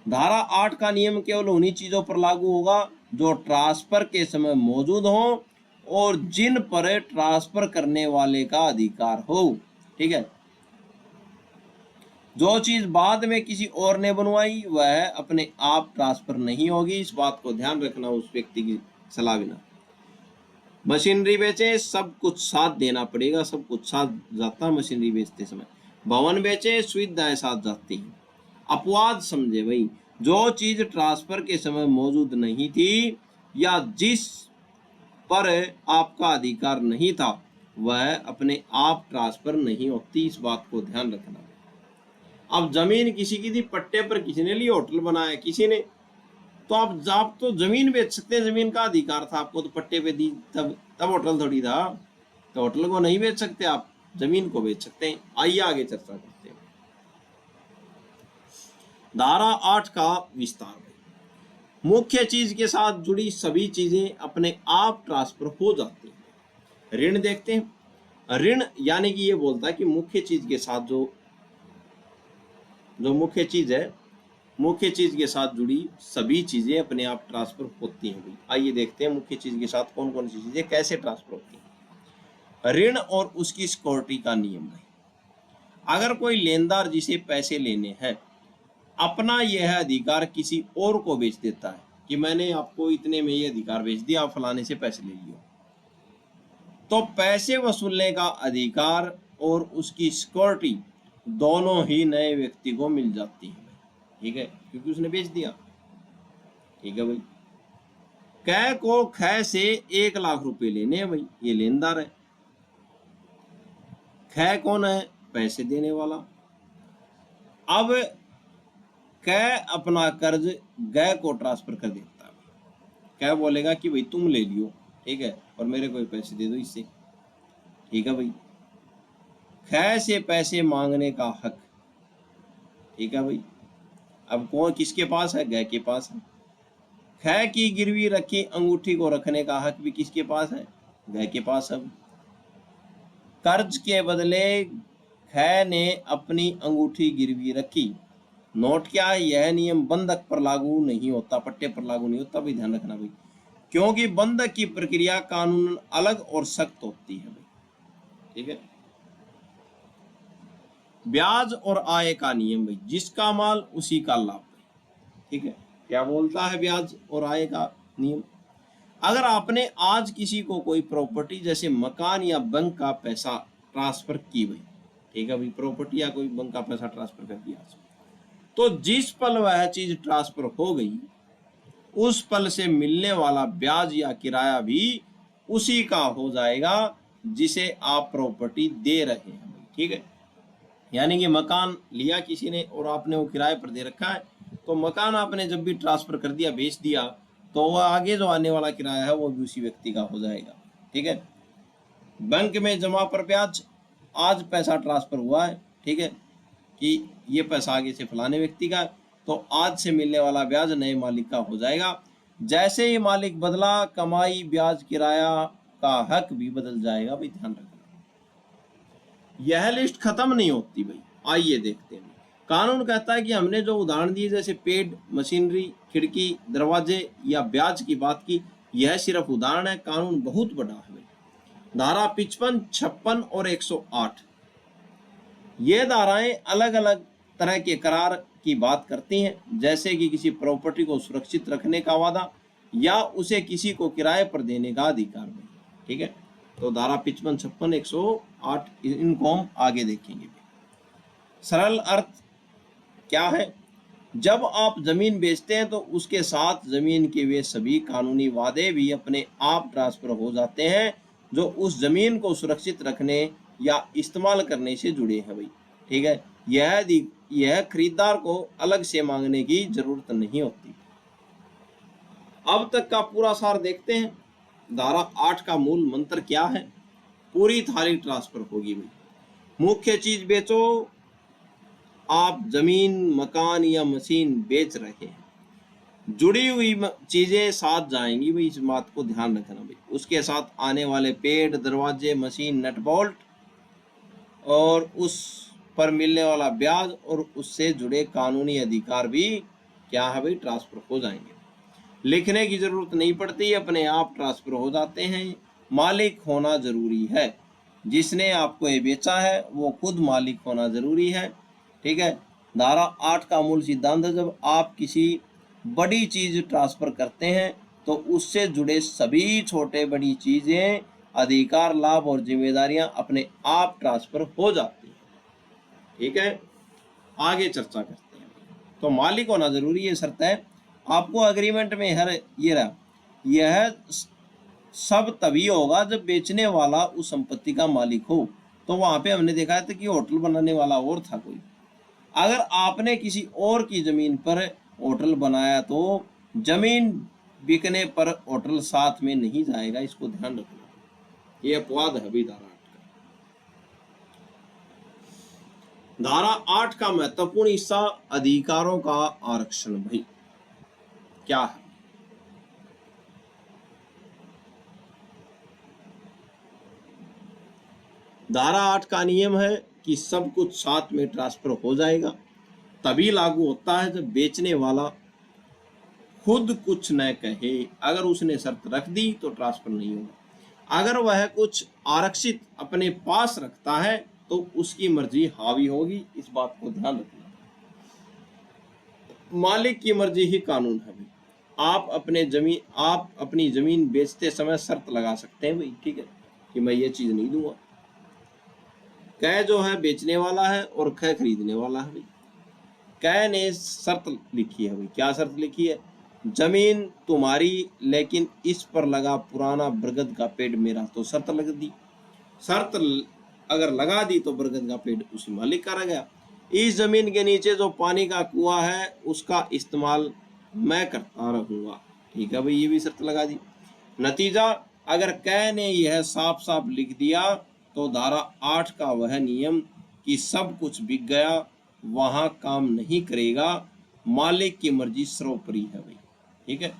धारा 8 का नियम केवल उन्हीं चीजों पर लागू होगा जो ट्रांसफर के समय मौजूद हो और जिन पर ट्रांसफर करने वाले का अधिकार हो। ठीक है, जो चीज बाद में किसी और ने बनवाई वह अपने आप ट्रांसफर नहीं होगी। इस बात को ध्यान रखना उस व्यक्ति की सलाह बिना। मशीनरी बेचे, सब कुछ साथ देना पड़ेगा, सब कुछ साथ जाता है मशीनरी बेचते समय। भवन बेचे, सुविधाएं साथ जाती हैं। अपवाद समझे भाई, जो चीज ट्रांसफर के समय मौजूद नहीं थी या जिस पर आपका अधिकार नहीं था वह अपने आप ट्रांसफर नहीं होती। इस बात को ध्यान रखना। अब जमीन किसी की थी, पट्टे पर किसी ने ली, होटल बनाया किसी ने, तो आप तो जमीन बेच सकते हैं, जमीन का अधिकार था आपको, तो पट्टे पे दी तब होटल थोड़ी था। तो होटल को नहीं बेच सकते आप, जमीन को बेच सकते हैं। आइए आगे चर्चा करते हैं। धारा 8 का विस्तार। मुख्य चीज के साथ जुड़ी सभी चीजें अपने आप ट्रांसफर हो जाती हैं। ऋण देखते हैं। ऋण यानी कि ये बोलता है कि मुख्य चीज के साथ जो मुख्य चीज है, मुख्य चीज के साथ जुड़ी सभी चीजें अपने आप ट्रांसफर होती हैं भाई। आइए देखते हैं मुख्य चीज के साथ कौन कौन सी चीजें कैसे ट्रांसफर होती हैं। ऋण और उसकी सिक्योरिटी का नियम है। अगर कोई लेनदार जिसे पैसे लेने हैं अपना यह अधिकार किसी और को बेच देता है कि मैंने आपको इतने में ये अधिकार बेच दिया, आप फलाने से पैसे ले लियो, तो पैसे वसूलने का अधिकार और उसकी सिक्योरिटी दोनों ही नए व्यक्ति को मिल जाती है। ठीक है, क्योंकि उसने बेच दिया। ठीक है भाई, कै को खै से 1 लाख रुपए लेने हैं भाई, ये लेनदार है। ख कौन है? पैसे देने वाला। अब क अपना कर्ज ग को ट्रांसफर कर देता है। क बोलेगा कि भाई तुम ले लियो, ठीक है, और मेरे को पैसे दे दो इससे, ठीक है भाई। ख से पैसे मांगने का हक, ठीक है भाई। अब कौन किसके पास है? ग के पास है। ख की गिरवी रखी अंगूठी को रखने का हक भी किसके पास है? ग के पास है। कर्ज के बदले ख ने अपनी अंगूठी गिरवी रखी। नोट क्या है? यह नियम बंधक पर लागू नहीं होता, पट्टे पर लागू नहीं होता भाई, ध्यान रखना भाई, क्योंकि बंधक की प्रक्रिया कानून अलग और सख्त होती है भाई, ठीक है। ब्याज और आय का नियम भाई, जिसका माल उसी का लाभ भाई, ठीक है। क्या बोलता है ब्याज और आय का नियम? अगर आपने आज किसी को कोई प्रॉपर्टी जैसे मकान या बैंक का पैसा ट्रांसफर की भाई, ठीक है भाई, प्रॉपर्टी या कोई बैंक का पैसा ट्रांसफर कर दिया, तो जिस पल वह चीज ट्रांसफर हो गई उस पल से मिलने वाला ब्याज या किराया भी उसी का हो जाएगा जिसे आप प्रॉपर्टी दे रहे हैं, ठीक है। यानी कि मकान लिया किसी ने और आपने वो किराए पर दे रखा है, तो मकान आपने जब भी ट्रांसफर कर दिया, बेच दिया, तो वह आगे जो आने वाला किराया है वो भी उसी व्यक्ति का हो जाएगा, ठीक है। बैंक में जमा पर ब्याज, आज पैसा ट्रांसफर हुआ है, ठीक है, कि ये पैसा आगे से फलाने व्यक्ति का, तो आज से मिलने वाला ब्याज नए मालिक का हो जाएगा। जैसे ही मालिक बदला, कमाई, ब्याज, किराया का हक भी बदल जाएगा भाई, ध्यान रखना। यह लिस्ट खत्म नहीं होती भाई, आइए देखते हैं। कानून कहता है कि हमने जो उदाहरण दिए जैसे पेड़, मशीनरी, खिड़की, दरवाजे या ब्याज की बात की, यह सिर्फ उदाहरण है, कानून बहुत बड़ा है भाई। धारा 55, 56 और 108 ये धाराएं अलग अलग तरह के करार की बात करती हैं, जैसे कि किसी प्रॉपर्टी को सुरक्षित रखने का वादा या उसे किसी को किराए पर देने का अधिकार में, ठीक है। तो धारा 55, 56, 108 इनको हम आगे देखेंगे। सरल अर्थ क्या है? जब आप जमीन बेचते हैं तो उसके साथ जमीन के वे सभी कानूनी वादे भी अपने आप ट्रांसफर हो जाते हैं जो उस जमीन को सुरक्षित रखने या इस्तेमाल करने से जुड़े हैं भाई, ठीक है। यह खरीदार को अलग से मांगने की जरूरत नहीं होती। अब तक का पूरा सार देखते हैं। धारा 8 का मूल मंत्र क्या है? पूरी थाली ट्रांसफर होगी भाई। मुख्य चीज बेचो, आप जमीन, मकान या मशीन बेच रहे हैं, जुड़ी हुई चीजें साथ जाएंगी भाई, इस बात को ध्यान रखना भाई। उसके साथ आने वाले पेड़, दरवाजे, मशीन, नट बोल्ट और उस पर मिलने वाला ब्याज और उससे जुड़े कानूनी अधिकार भी क्या है भाई, ट्रांसफर हो जाएंगे। लिखने की जरूरत नहीं पड़ती, अपने आप ट्रांसफर हो जाते हैं। मालिक होना जरूरी है, जिसने आपको ये बेचा है वो खुद मालिक होना जरूरी है, ठीक है। धारा 8 का मूल सिद्धांत है, जब आप किसी बड़ी चीज ट्रांसफर करते हैं तो उससे जुड़े सभी छोटे बड़ी चीजें, अधिकार, लाभ और जिम्मेदारियां अपने आप ट्रांसफर हो जाती हैं, ठीक है। आगे चर्चा करते हैं। तो मालिक होना जरूरी है, शर्त है आपको अग्रीमेंट में हर ये रहा, यह सब तभी होगा जब बेचने वाला उस संपत्ति का मालिक हो। तो वहां पे हमने देखा था कि होटल बनाने वाला और था कोई। अगर आपने किसी और की जमीन पर होटल बनाया तो जमीन बिकने पर होटल साथ में नहीं जाएगा, इसको ध्यान रखना। ये अपवाद है भी धारा 8 का। धारा 8 का महत्वपूर्ण हिस्सा अधिकारों का आरक्षण भाई क्या है? धारा 8 का नियम है कि सब कुछ साथ में ट्रांसफर हो जाएगा, तभी लागू होता है जब बेचने वाला खुद कुछ न कहे। अगर उसने शर्त रख दी तो ट्रांसफर नहीं होगा। अगर वह कुछ आरक्षित अपने पास रखता है तो उसकी मर्जी हावी होगी, इस बात को ध्यान रखना। मालिक की मर्जी ही कानून है भाई। आप अपनी जमीन बेचते समय शर्त लगा सकते हैं भाई, ठीक है, कि मैं ये चीज नहीं दूंगा। कै जो है बेचने वाला है और ख खरीदने वाला है भाई। कै ने शर्त लिखी है भाई, क्या शर्त लिखी है? जमीन तुम्हारी लेकिन इस पर लगा पुराना बरगद का पेड़ मेरा, तो शर्त लग दी। शर्त अगर लगा दी तो बरगद का पेड़ उसी मालिक का रह गया। इस जमीन के नीचे जो पानी का कुआं है उसका इस्तेमाल मैं करता रहूंगा। ठीक है भाई, ये भी शर्त लगा दी। नतीजा, अगर कै ने यह साफ साफ लिख दिया तो धारा 8 का वह नियम कि सब कुछ बिक गया वहां काम नहीं करेगा, मालिक की मर्जी सर्वोपरि है भाई। ठीक है,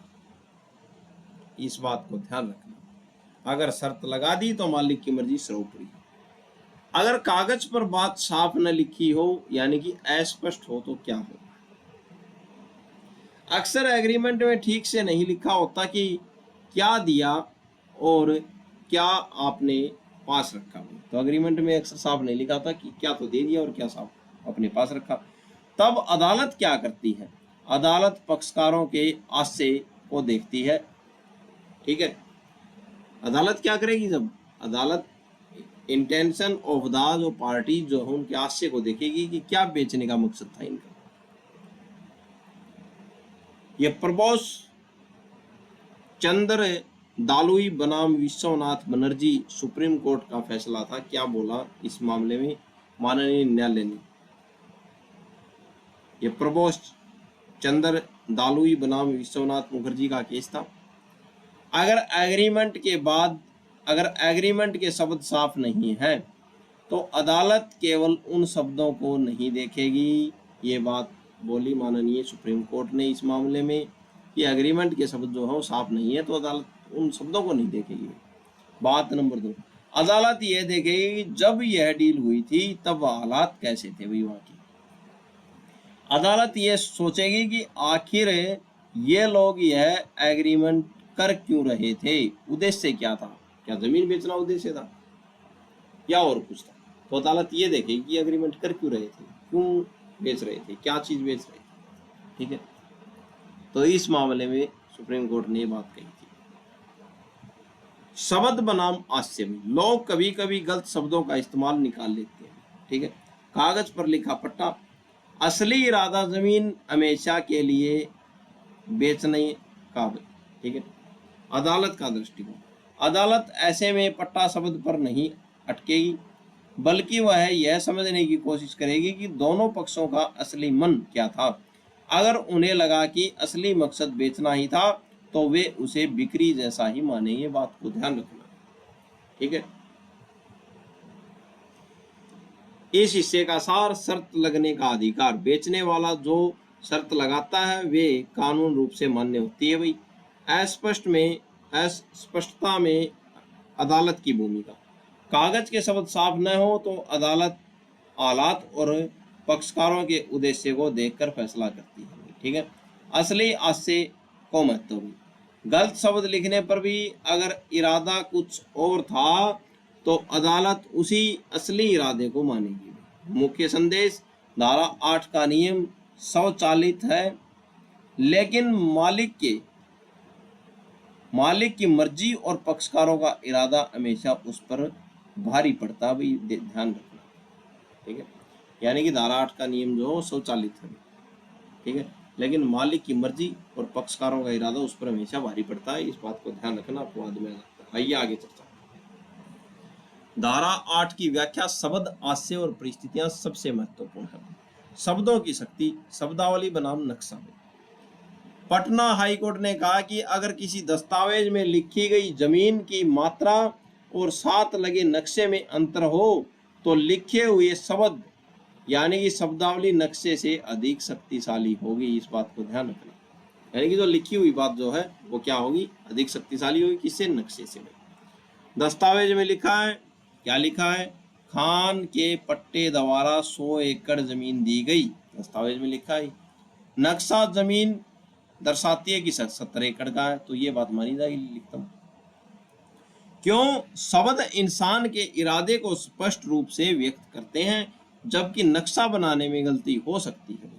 इस बात को ध्यान रखना। अगर शर्त लगा दी तो मालिक की मर्जी सर्वोपरि है। अगर कागज पर बात साफ न लिखी हो यानी कि अस्पष्ट हो तो क्या हो? अक्सर एग्रीमेंट में ठीक से नहीं लिखा होता कि क्या दिया और क्या आपने पास रखा। तो एग्रीमेंट में अक्सर साफ नहीं लिखा था कि क्या तो दे दिया और क्या साफ अपने पास रखा। तब अदालत क्या करती है? अदालत पक्षकारों के आशय को देखती है। ठीक है, अदालत क्या करेगी? जब अदालत इंटेंशन ऑफ द जो पार्टी जो है उनके आशय को देखेगी कि क्या बेचने का मकसद था इनका। ये प्रबोस चंद्र दालुई बनाम विश्वनाथ बनर्जी सुप्रीम कोर्ट का फैसला था। क्या बोला इस मामले में माननीय न्यायालय ने? ये प्रबोस चंद्र दालुई बनाम विश्वनाथ मुखर्जी का केस था। अगर एग्रीमेंट के शब्द साफ नहीं है तो अदालत केवल उन शब्दों को नहीं देखेगी। ये बात बोली माननीय सुप्रीम कोर्ट ने इस मामले में कि एग्रीमेंट के शब्द जो है वो साफ नहीं है तो अदालत उन शब्दों को नहीं देखेगी। बात नंबर 2, अदालत यह देखेगी जब यह डील हुई थी तब हालात कैसे थे भाई वहां की। अदालत ये सोचेगी कि आखिर ये लोग यह एग्रीमेंट कर क्यों रहे थे, उद्देश्य क्या था, क्या जमीन बेचना उद्देश्य था या और कुछ था। तो अदालत ये देखेगी कि एग्रीमेंट कर क्यों रहे थे, क्यों बेच रहे थे, क्या चीज बेच रहे थे। ठीक है, तो इस मामले में सुप्रीम कोर्ट ने ये बात कही थी। शब्द बनाम आशय में लोग कभी कभी गलत शब्दों का इस्तेमाल निकाल लेते हैं। ठीक है, कागज पर लिखा पट्टा, असली इरादा जमीन हमेशा के लिए बेचने का। ठीक है, अदालत का दृष्टिकोण, अदालत ऐसे में पट्टा शब्द पर नहीं अटकेगी बल्कि वह यह समझने की कोशिश करेगी कि दोनों पक्षों का असली मन क्या था। अगर उन्हें लगा कि असली मकसद बेचना ही था तो वे उसे बिक्री जैसा ही मानेंगे। बात को ध्यान रखना। ठीक है, इस हिस्से का सार, शर्त लगने का अधिकार। बेचने वाला जो शर्त लगाता है वे कानून रूप से मान्य होती है भाई। अस्पष्टता में अदालत की भूमिका, कागज के शब्द साफ न हो तो अदालत हालात और पक्षकारों के उद्देश्य को देखकर फैसला करती है। ठीक है, असली आशय को महत्व भी, गलत शब्द लिखने पर भी अगर इरादा कुछ और था तो अदालत उसी असली इरादे को मानेगी। मुख्य संदेश, धारा 8 का नियम स्वचालित है लेकिन मालिक की मर्जी और पक्षकारों का इरादा हमेशा उस पर भारी पड़ता है, भी ध्यान रखना। ठीक है, यानी कि धारा 8 का नियम जो स्वचालित है। ठीक है, लेकिन मालिक की मर्जी और पक्षकारों का इरादा उस पर हमेशा भारी पड़ता है। इस बात को ध्यान रखना, अपवाद में आता है। आइए आगे चर्चा। धारा 8 की व्याख्या, शब्द, आशय और परिस्थितियां सबसे महत्वपूर्ण है। शब्दों की शक्ति, शब्दावली बनाम नक्शा। पटना हाईकोर्ट ने कहा कि अगर किसी दस्तावेज में लिखी गई जमीन की मात्रा और साथ लगे नक्शे में अंतर हो तो लिखे हुए शब्द यानी कि शब्दावली नक्शे से अधिक शक्तिशाली होगी। इस बात को ध्यान रखना, यानी कि जो लिखी हुई बात जो है वो क्या होगी, अधिक शक्तिशाली होगी। किससे? नक्शे से। दस्तावेज में लिखा है, क्या लिखा है? खान के पट्टे द्वारा 100 एकड़ जमीन दी गई, दस्तावेज में लिखा है। नक्शा जमीन दर्शाती है कि 70 एकड़ का है, तो ये बात मानी जाएगी। लिखता हूं, क्यों? शब्द इंसान के इरादे को स्पष्ट रूप से व्यक्त करते हैं जबकि नक्शा बनाने में गलती हो सकती है।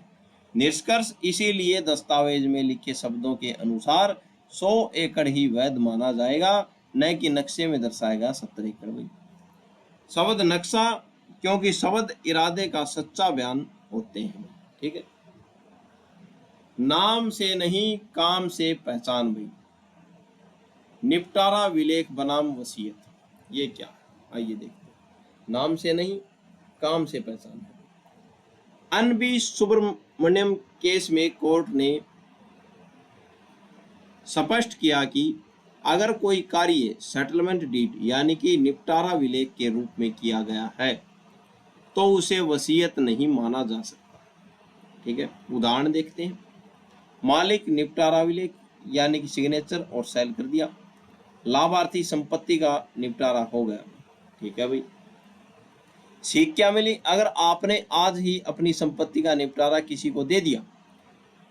निष्कर्ष, इसीलिए दस्तावेज में लिखे शब्दों के अनुसार 100 एकड़ ही वैध माना जाएगा, न कि नक्शे में दर्शाएगा 70 एकड़। भाई शब्द नक्शा, क्योंकि शब्द इरादे का सच्चा बयान होते हैं। ठीक है, नाम से नहीं काम से पहचान। भाई निपटारा विलेख बनाम वसीयत, ये क्या? आइए देखते हैं। नाम से नहीं, काम से पहचान है। एन.बी. सुब्रमण्यम केस में कोर्ट ने स्पष्ट किया कि अगर कोई कार्य सेटलमेंट डीड यानी कि निपटारा विलेख के रूप में किया गया है तो उसे वसीयत नहीं माना जा सकता। ठीक है, उदाहरण देखते हैं। मालिक निपटारा विलेख यानी कि सिग्नेचर और सेल कर दिया, लाभार्थी संपत्ति का निपटारा हो गया। ठीक है भाई, सीख क्या मिली? अगर आपने आज ही अपनी संपत्ति का निपटारा किसी को दे दिया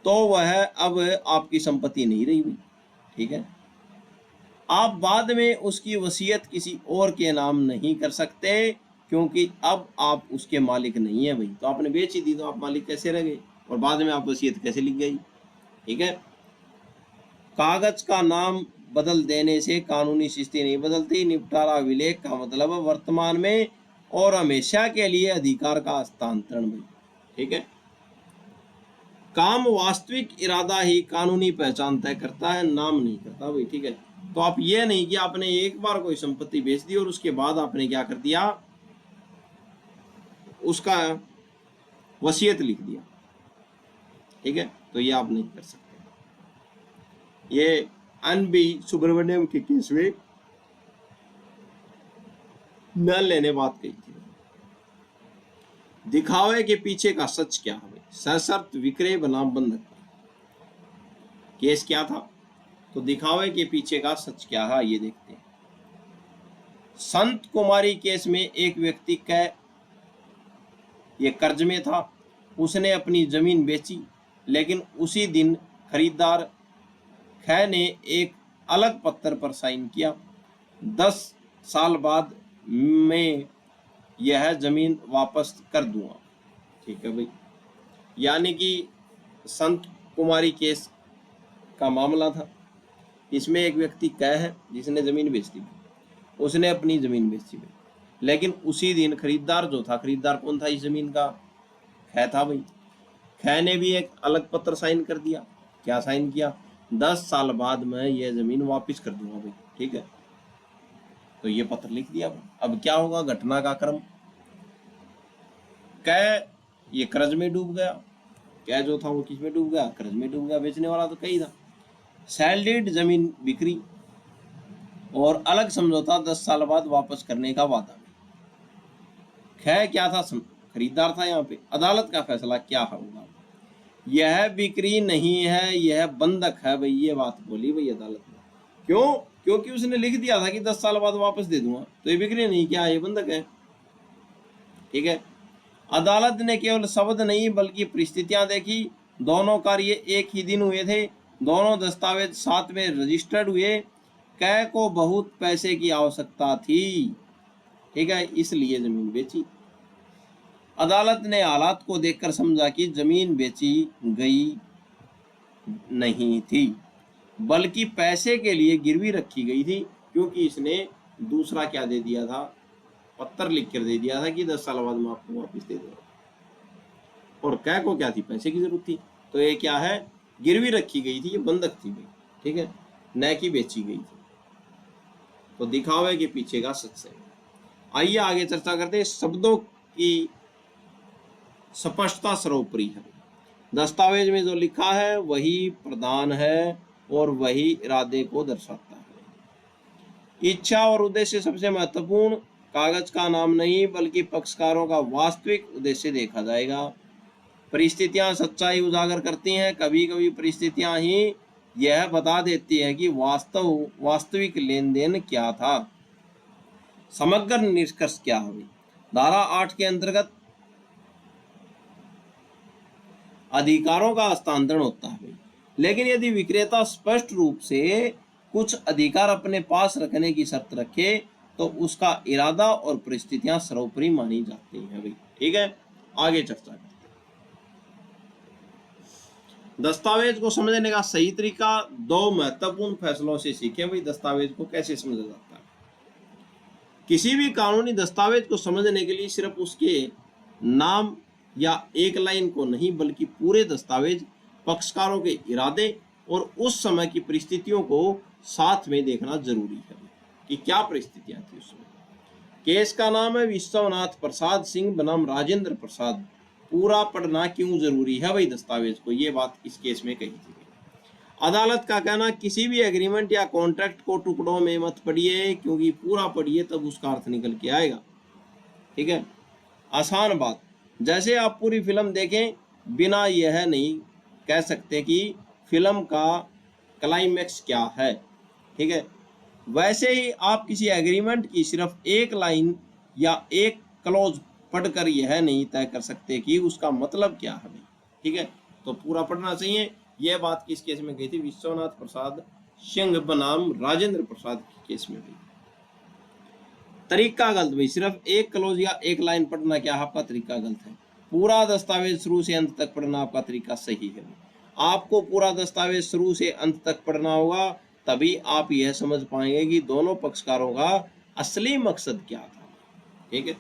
तो वह अब आपकी संपत्ति नहीं रही भाई। ठीक है, आप बाद में उसकी वसीयत किसी और के नाम नहीं कर सकते क्योंकि अब आप उसके मालिक नहीं है भाई। तो आपने बेच ही दी तो आप मालिक कैसे रह गए और बाद में आप वसीयत कैसे लिख गई? ठीक है, कागज का नाम बदल देने से कानूनी स्थिति नहीं बदलती। निपटारा विलेख का मतलब वर्तमान में और हमेशा के लिए अधिकार का हस्तांतरण भाई। ठीक है, काम वास्तविक इरादा ही कानूनी पहचान तय करता है, नाम नहीं करता भाई। ठीक है, तो आप ये नहीं कि आपने एक बार कोई संपत्ति बेच दी और उसके बाद आपने क्या कर दिया, उसका वसीयत लिख दिया। ठीक है, तो ये आप नहीं कर सकते। ये एन.बी. सुब्रमण्यम के केस में न लेने बात कही थी। दिखावे के पीछे का सच क्या है? सशर्त विक्रय बनाम बंधक। केस क्या था? तो दिखावे के पीछे का सच क्या है ये देखते हैं। संत कुमारी केस में एक व्यक्ति ये कर्ज में था, उसने अपनी जमीन बेची, लेकिन उसी दिन खरीदार ख ने एक अलग पत्र पर साइन किया। 10 साल बाद मैं यह जमीन वापस कर दूंगा। ठीक है भाई, यानी कि संत कुमारी केस का मामला था। इसमें एक व्यक्ति क है जिसने जमीन बेच दी, उसने अपनी जमीन बेची भाई, लेकिन उसी दिन खरीदार जो था, खरीदार कौन था इस जमीन का? ख था भाई। ख ने भी एक अलग पत्र साइन कर दिया। क्या साइन किया? 10 साल बाद मैं यह जमीन वापस कर दूंगा भाई। ठीक है, तो ये पत्र लिख दिया। अब क्या होगा? घटना का क्रम, क ये कर्ज में डूब गया। क्या जो था वो किस में डूब गया? कर्ज में डूब गया। बेचने वाला तो कहीं था। सेल डीड जमीन बिक्री और अलग समझौता 10 साल बाद वापस करने का वादा। ख क्या था? खरीदार था। यहाँ पे अदालत का फैसला क्या होगा? यह बिक्री नहीं है, यह बंधक है भाई। ये बात बोली भाई अदालत ने। क्यों? क्योंकि उसने लिख दिया था कि 10 साल बाद वापस दे दूंगा, तो ये बिक्री नहीं, क्या ये बंधक है। ठीक है, अदालत ने केवल शब्द नहीं बल्कि परिस्थितियां देखी। दोनों कार्य एक ही दिन हुए थे, दोनों दस्तावेज साथ में रजिस्टर्ड हुए। कै को बहुत पैसे की आवश्यकता थी। ठीक है, इसलिए जमीन बेची। अदालत ने हालात को देखकर समझा कि जमीन बेची गई नहीं थी बल्कि पैसे के लिए गिरवी रखी गई थी, क्योंकि इसने दूसरा क्या दे दिया था? पत्र लिख कर दे दिया था कि 10 साल बाद मैं आपको वापस दे दूंगा। और कै को क्या थी? पैसे की जरूरत थी। तो ये क्या है? गिरवी रखी गई थी, ये बंधक थी भाई। ठीक है, न कि बेची गई थी। तो दिखावे के पीछे का सच है। आइए आगे चर्चा करते हैं। शब्दों की स्पष्टता सर्वोपरि है। दस्तावेज में जो लिखा है वही प्रधान है और वही इरादे को दर्शाता है। इच्छा और उद्देश्य सबसे महत्वपूर्ण। कागज का नाम नहीं बल्कि पक्षकारों का वास्तविक उद्देश्य देखा जाएगा। परिस्थितियां सच्चाई उजागर करती हैं। कभी कभी परिस्थितियां ही यह बता देती है कि वास्तविक लेन देन क्या था। समग्र निष्कर्ष क्या है? धारा 8 के अंतर्गत अधिकारों का हस्तांतरण होता है, लेकिन यदि विक्रेता स्पष्ट रूप से कुछ अधिकार अपने पास रखने की शर्त रखे तो उसका इरादा और परिस्थितियां सर्वोपरि मानी जाती हैं भाई। ठीक है, आगे चर्चा करते हैं। दस्तावेज को समझने का सही तरीका 2 महत्वपूर्ण फैसलों से सीखें भाई। दस्तावेज को कैसे समझा जाता है? किसी भी कानूनी दस्तावेज को समझने के लिए सिर्फ उसके नाम या एक लाइन को नहीं बल्कि पूरे दस्तावेज, पक्षकारों के इरादे और उस समय की परिस्थितियों को साथ में देखना जरूरी है कि क्या परिस्थितियां थी उस समय। केस का नाम है विश्वनाथ प्रसाद सिंह बनाम राजेंद्र प्रसाद। पूरा पढ़ना क्यों जरूरी है भाई दस्तावेज को, ये बात इस केस में कही थी। अदालत का कहना, किसी भी एग्रीमेंट या कॉन्ट्रैक्ट को टुकड़ों में मत पढ़िए, क्योंकि पूरा पढ़िए तब उसका अर्थ निकल के आएगा। ठीक है, आसान बात। जैसे आप पूरी फिल्म देखें, बिना यह नहीं कह सकते कि फिल्म का क्लाइमैक्स क्या है। ठीक है, वैसे ही आप किसी एग्रीमेंट की सिर्फ एक लाइन या एक क्लॉज पढ़कर यह नहीं तय कर सकते कि उसका मतलब क्या है। ठीक है, तो पूरा पढ़ना चाहिए। यह बात किस केस में गई थी? विश्वनाथ प्रसाद सिंह बनाम राजेंद्र प्रसाद के केस में गई। तरीका गलत भाई, सिर्फ एक क्लोज या एक लाइन पढ़ना क्या आपका तरीका गलत है। पूरा दस्तावेज शुरू से अंत तक पढ़ना आपका तरीका सही है। आपको पूरा दस्तावेज शुरू से अंत तक पढ़ना होगा, तभी आप यह समझ पाएंगे कि दोनों पक्षकारों का असली मकसद क्या था। ठीक है,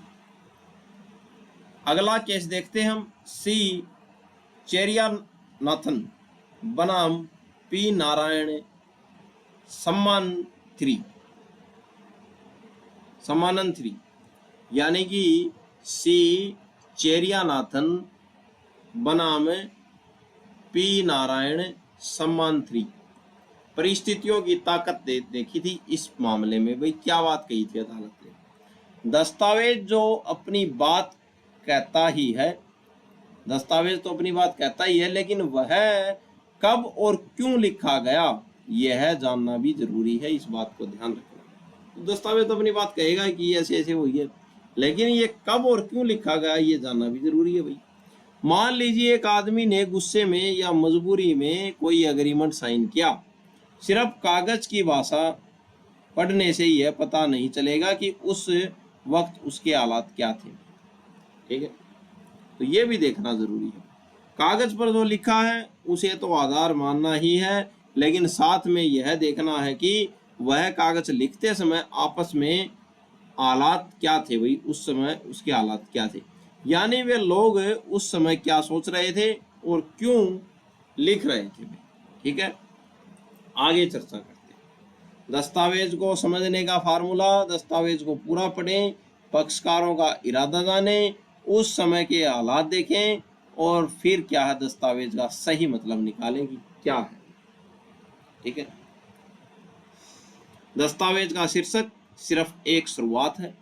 अगला केस देखते हैं हम। सी चेरियानाथन बनाम पी नारायण सम्मानन 3, यानी कि सी चेरियानाथन बनाम पी नारायण सम्मान 3। परिस्थितियों की ताकत देखी थी इस मामले में। भाई क्या बात कही थी अदालत ने? दस्तावेज जो अपनी बात कहता ही है, दस्तावेज तो अपनी बात कहता ही है, लेकिन वह कब और क्यों लिखा गया यह जानना भी जरूरी है। इस बात को ध्यान रखना। दस्तावेज तो अपनी बात कहेगा कि ऐसे ऐसे हुई है, लेकिन ये कब और क्यों लिखा गया ये जानना भी जरूरी है भाई। मान लीजिए एक आदमी ने गुस्से में या मजबूरी में कोई एग्रीमेंट साइन किया। सिर्फ कागज की भाषा पढ़ने से यह पता नहीं चलेगा कि उस वक्त उसके हालात क्या थे। ठीक है, तो ये भी देखना जरूरी है। कागज पर जो लिखा है उसे तो आधार मानना ही है, लेकिन साथ में यह देखना है कि वह कागज लिखते समय आपस में हालात क्या थे भाई, उस समय उसके हालात क्या थे, यानी वे लोग उस समय क्या सोच रहे थे और क्यों लिख रहे थे। ठीक है, आगे चर्चा करते हैं। दस्तावेज को समझने का फार्मूला, दस्तावेज को पूरा पढ़ें, पक्षकारों का इरादा जानें, उस समय के हालात देखें और फिर क्या है दस्तावेज का सही मतलब निकालें कि क्या है। ठीक है, दस्तावेज का शीर्षक सिर्फ एक शुरुआत है,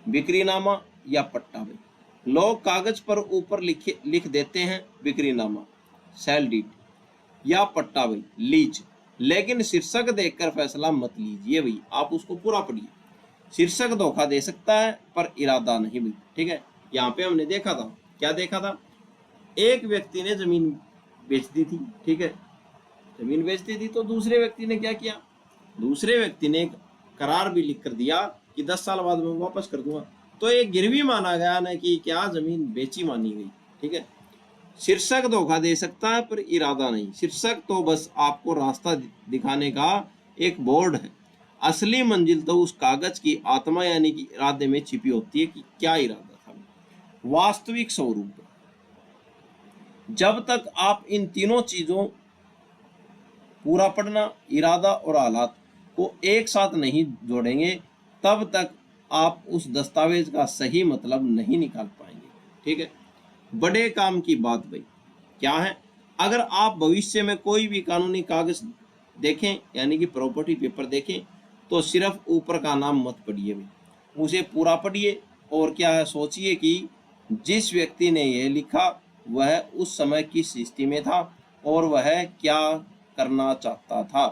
बिक्रीनामा या पट्टा। भाई लोग कागज पर ऊपर लिख देते हैं बिक्रीनामा, सेल डीड या पट्टा भाई लीज, लेकिन शीर्षक देखकर फैसला मत लीजिए भाई, आप उसको पूरा पढ़िए। शीर्षक धोखा दे सकता है पर इरादा नहीं भाई। ठीक है, यहाँ पे हमने देखा था, क्या देखा था? एक व्यक्ति ने जमीन बेच दी थी। ठीक है, जमीन बेच दी थी तो दूसरे व्यक्ति ने क्या किया? दूसरे व्यक्ति ने करार भी लिख कर दिया कि 10 साल बाद मैं वापस कर दूंगा। तो एक गिरवी माना गया ना कि क्या जमीन बेची मानी गई। ठीक है, शीर्षक धोखा दे सकता है पर इरादा नहीं। शीर्षक तो बस आपको रास्ता दिखाने का एक बोर्ड है, असली मंजिल तो उस कागज की आत्मा यानी कि इरादे में छिपी होती है कि क्या इरादा था। वास्तविक स्वरूप, जब तक आप इन तीनों चीजों पूरा पढ़ना, इरादा और हालात को एक साथ नहीं जोड़ेंगे, तब तक आप उस दस्तावेज का सही मतलब नहीं निकाल पाएंगे। ठीक है, बड़े काम की बात भाई क्या है? अगर आप भविष्य में कोई भी कानूनी कागज देखें यानी कि प्रॉपर्टी पेपर देखें, तो सिर्फ ऊपर का नाम मत पढ़िए भाई, उसे पूरा पढ़िए और क्या है सोचिए कि जिस व्यक्ति ने यह लिखा वह उस समय किस स्थिति में था और वह क्या करना चाहता था।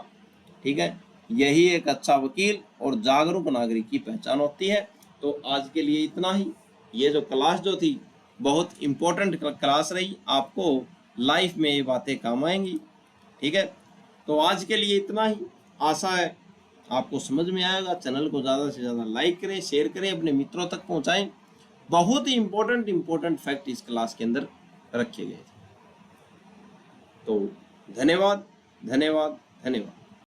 ठीक है, यही एक अच्छा वकील और जागरूक नागरिक की पहचान होती है। तो आज के लिए इतना ही। ये जो क्लास जो थी बहुत इम्पोर्टेंट क्लास रही, आपको लाइफ में ये बातें काम आएंगी। ठीक है, तो आज के लिए इतना ही। आशा है आपको समझ में आएगा। चैनल को ज़्यादा से ज़्यादा लाइक करें, शेयर करें, अपने मित्रों तक पहुंचाएं। बहुत ही इम्पोर्टेंट फैक्ट इस क्लास के अंदर रखे गए थे। तो धन्यवाद धन्यवाद धन्यवाद।